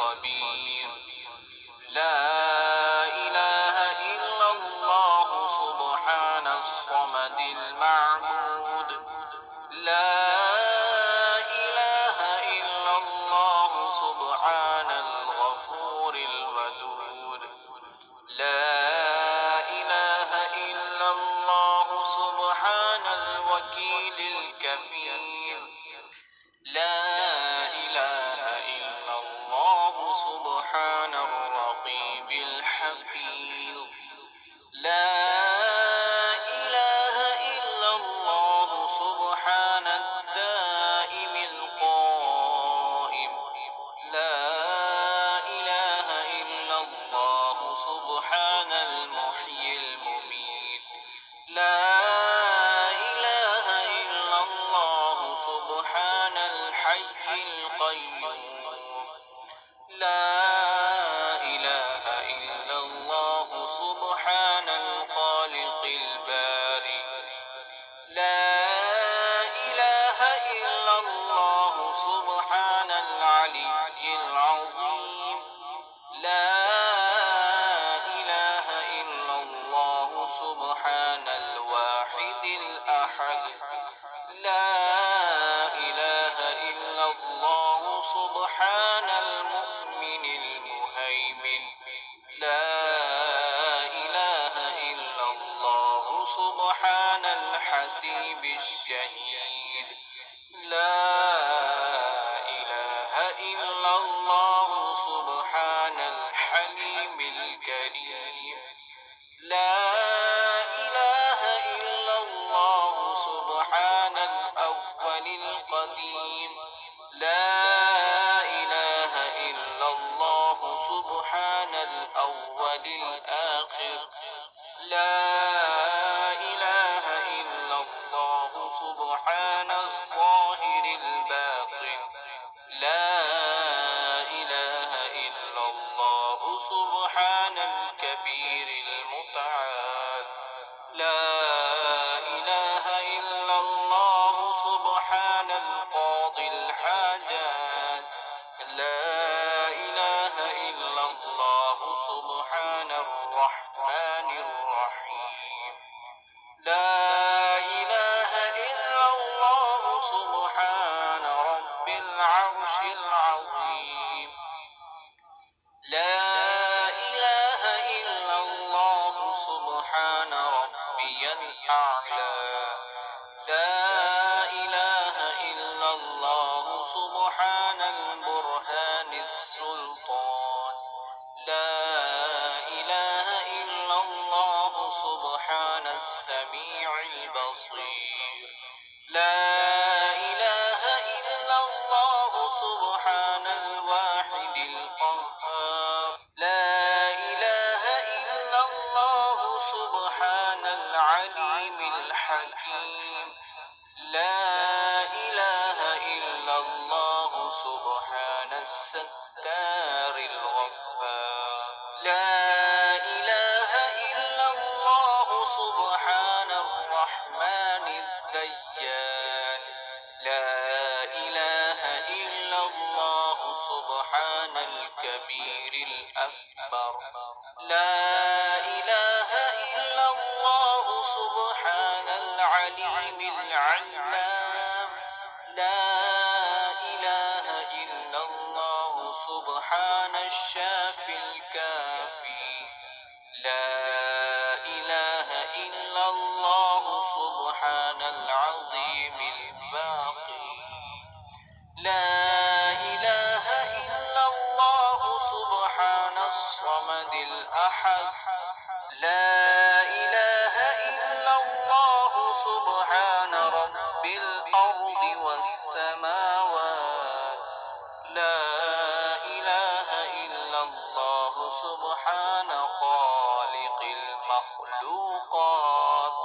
الخبير. لا إله إلا الله سبحان الصمد المعبود. لا إله إلا الله سبحان الغفور الودود. لا إله إلا الله سبحان الوكيل الكفيل. لا إله إلا الله سبحان الرقيب الحفيظ. لا إله إلا الله سبحان الدائم القائم. لا إله إلا الله سبحان المحيي المميت. لا إله إلا الله سبحان الحي القيوم. لا إله إلا الله سبحان الخالق البارئ. لا إله إلا الله سبحان العلي العظيم. لا إله إلا الله سبحان الواحد الأحد. لا إله إلا الله سبحان المؤمن المهيمن. لا إله إلا الله سبحان الحسيب الشهيد. لا إله إلا الله سبحان الحليم الكريم. لا إله إلا الله سبحان الأول القديم. لا إله إلا الله سبحان الأول الآخر. لا إله إلا الله سبحان الظاهر الباطن. لا إله إلا الله سبحان الكبير المتعال. لا إله إلا الله سبحان القاضي الحاجات. لا إله إلا الله سبحان الرحمن الرحيم. لا إله إلا الله سبحان رب العرش العظيم. لا إله إلا الله سبحان ربي الأعلى. لا إله إلا الله سبحان البرهان السلطان. لا إله إلا الله سبحان السميع البصير. لا إله إلا الله سبحان الواحد القهار. لا إله إلا الله سبحان العليم الحكيم. لا إله إلا الله سبحان الستار الغفار. لا إله إلا الله سبحان الرحمن الديان. لا إله إلا الله سبحان الكبير الأكبر. لا إله إلا الله سبحان العليم العلام. لا إله إلا الله سبحان الشافي الكافي. لا إله إلا الله سبحان العظيم الباقي. لا إله إلا الله سبحان الصمد الأحد. لا إله إلا الله سبحان رب الأرض والسماوات. لا إله إلا الله سبحان خالق المخلوقات.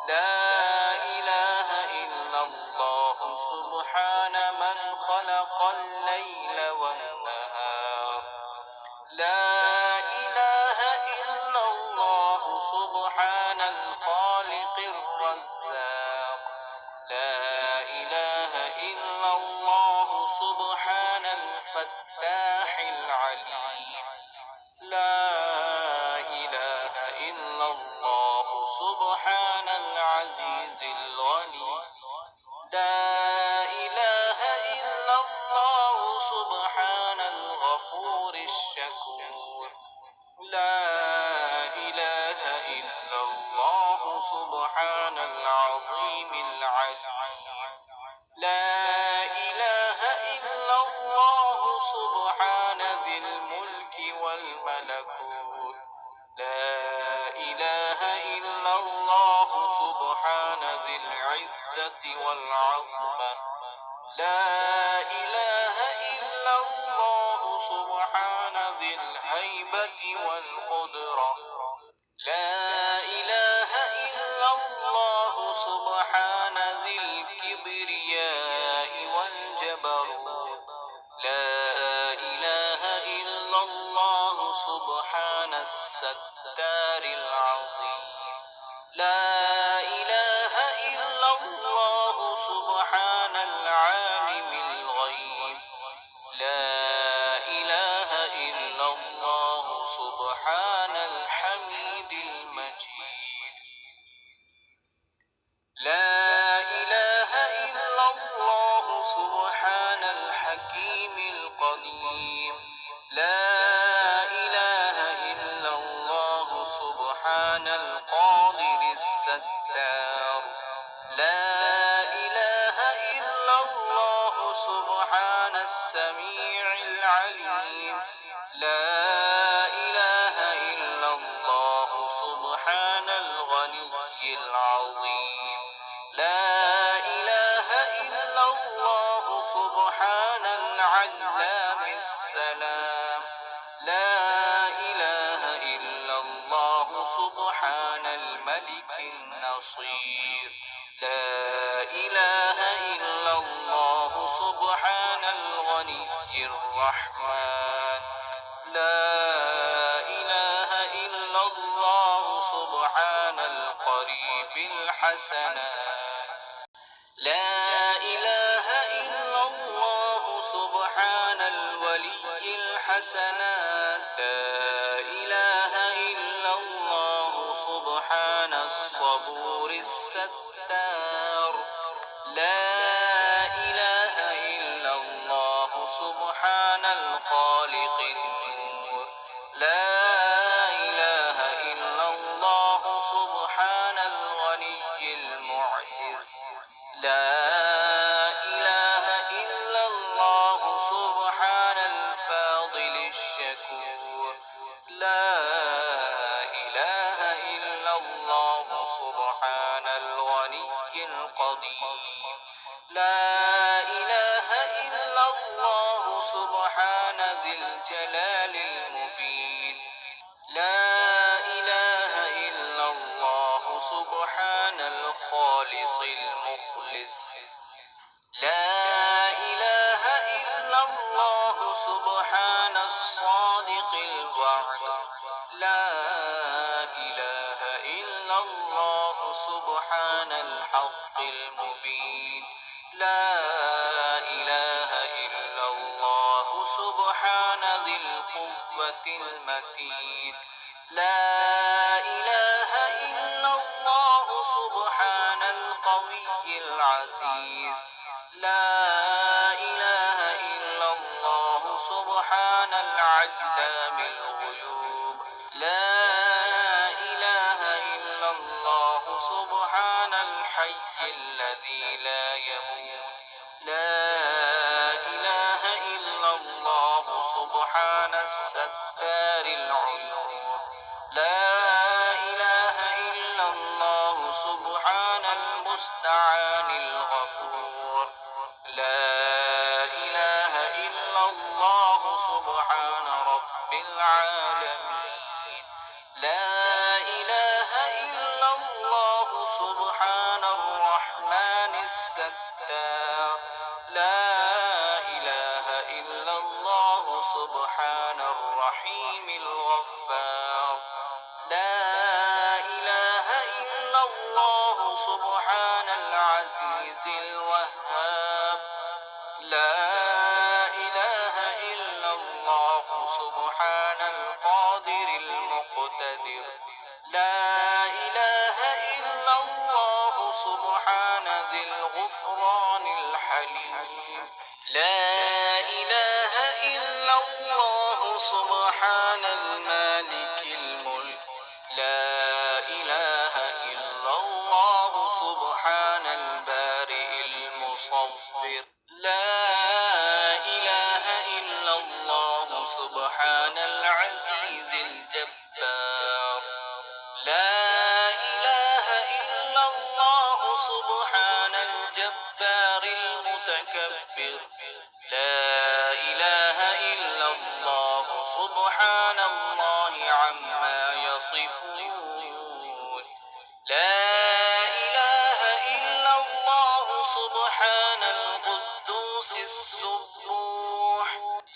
لا إله إلا الله سبحان من خلق الليل والنهار. لا إله إلا الله سبحان الخالق الرزاق. لا إله إلا الله سبحان الفتاح العليم. العليم. لا إله إلا الله سبحان العزيز الغني. لا إله إلا الله سبحان الغفور الشكور. لا إله إلا الله سبحان العظيم العليم. لا إله إلا الله سبحان ذي الملك والملكوت. لا إله إلا الله سبحان ذي العزة والعظمة. لا إله إلا الله سبحان ذي الهيبة والقدرة. لا إله إلا الله سبحان ذي الكبرياء والجبروت. لا إله إلا الله سبحان الستار العظيم. لا إله إلا الله سبحان العالم الغيب. لا إله إلا الله سبحان الحميد المجيد. لا إله إلا الله سبحان الحكيم القدير. لا إله إلا الله سبحان القادر الستار. لا إله إلا الله سبحان السميع العليم. لا إله إلا الله سبحان الغني العظيم. لا إله إلا الله سبحان العلام السلام. لا إله إلا الله سبحان الملك النصير. لا إله إلا الله سبحان الغني الرحمن. لا إله إلا الله سبحان القريب الحسنات. لا إله إلا الله سبحان الولي الحسنات. لا إله إلا الله سبحان الصبور الستار. لا إله إلا الله سبحان الخالق النور. لا إله إلا الله سبحان الغني المعجز. لا إله إلا الله سبحان الفاضل الشكور. لا إله إلا الله سبحان الغني القدير. لا إله إلا الله سبحان ذي الجلال المبين. لا إله إلا الله سبحان الخالص المخلص. لا إله إلا الله سبحان الصادق الوعد. لا إله إلا الله سبحان الحق المبين. لا إله إلا الله سبحان ذي القوة المتين. لا إله إلا الله سبحان القوي العزيز. لا إله إلا الله سبحان العلام الغيوب. لا إله إلا الله سبحان الحي الذي لا يموت. لا إله إلا الله سبحان الستار العيوب. لا إله إلا الله سبحان المستعان الغفور. لا إله إلا الله سبحان رب العالمين. لا إله إلا الله سبحان الرحمن الستار. لا إله إلا الله سبحان الرحيم الغفار. لا إله إلا الله سبحان العزيز الوهاب. لا إله إلا الله سبحان القادر المقتدر. لا إله إلا الله سبحان ذي الغفران الحليم. لا إله إلا الله سبحان المالك الملك. لا إله إلا الله سبحان البارئ المصور. لا إله إلا الله سبحان العزيز الجبار. لا إله إلا الله سبحان الجبار المتكبر. لا إله إلا الله سبحان الله عما يصفون. لا إله إلا الله سبحان القدوس السبوح.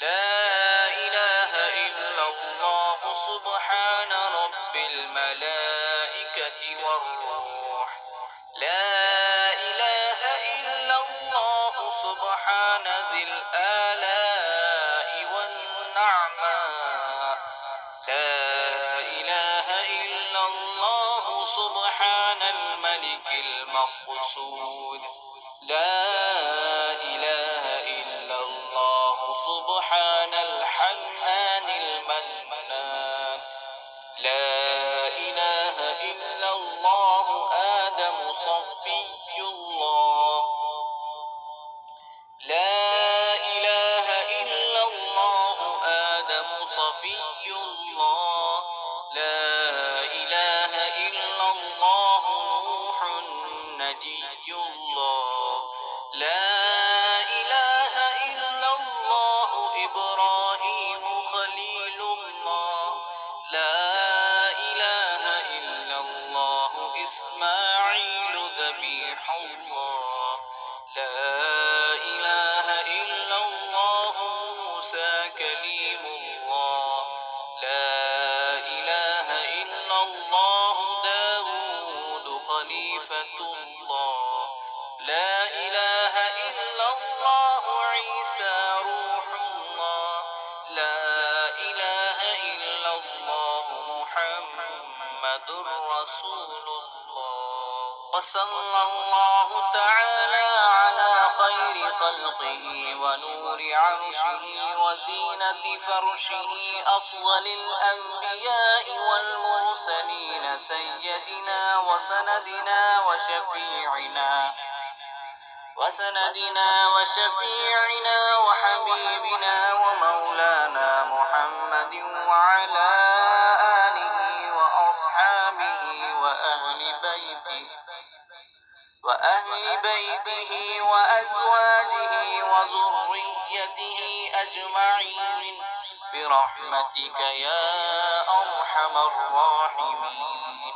لا إله إلا الله سبحان رب الملائكة والروح. لا إله إلا الله سبحان ذي الآلاء والنعماء. لا إله إلا الله سبحان الملك المقصود. لا إله إلا الله سبحان الحنان المنان. لا إله إلا الله آدم صفي الله. لا إله إلا الله آدم صفي الله. لا إله إلا الله نوح نجي الله. لا إله إلا الله إبراهيم خليل الله. لا إله إلا الله إسماعيل ذبيح الله. لا إله إلا الله موسى كليم الله. لا إله إلا الله داود خليفة الله. لا إله إلا الله عيسى روح الله. لا إله إلا الله محمد رسول الله. وصلى الله تعالى على خير خلقه ونور عرشه وزينة فرشه أفضل الأنبياء والمرسلين سيدنا وسندنا وحبيبنا ومولانا محمد وعلى آله وأصحابه وأهل بيته وأزواجه وذريته أجمعين برحمتك يا أرحم الراحمين.